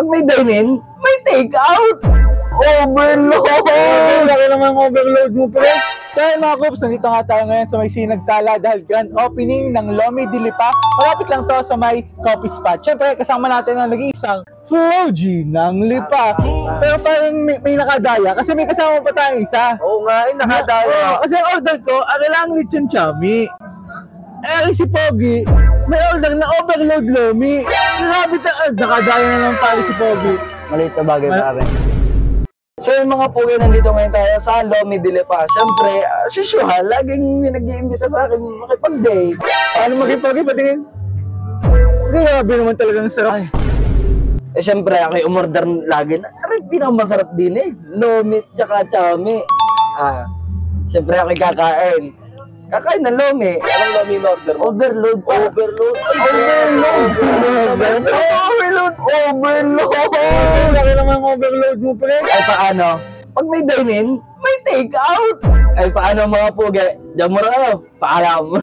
Pag may dine-in, may take-out. Overload! Laki naman ang overload mo, pre. So ayun mga Coops, nandito nga tayo ngayon sa may Sinagtala dahil grand opening ng Lomi de Lipa. Malapit lang to sa may coffee spot. Siyempre, kasama natin ang nag-iisang Floji ng Lipa. Pero parang may nakadaya kasi may kasama pa tayong isa. Oo nga, nakadaya. Kasi ang order ko, lang lechon chami. Si Pogi, may order na overload Lomi. Grabe nakadaya na lang pala si Pogi. Maliit na bagay pare. So yung mga pugi, nandito ngayon tayo sa Lomi de Lipa. Siyempre, as usual, laging nag-iimbita sa akin makipag-date. Paano makipagi patingin? Grabe naman talagang sarap. Ay. Siyempre, ako yung umorder lagi na. Aray, pinakamasarap din eh. Lomi tsaka chami. Siyempre, ako yung kakain. Kakain ng Lomi. Anong Lomi in order mo? Overload pa. Overload. Overload. Laki naman ang overload mo, pre. Ay, paano? Pag may dine-in, may take-out. Ay, paano mga pugi? Diyan mo na, paalam.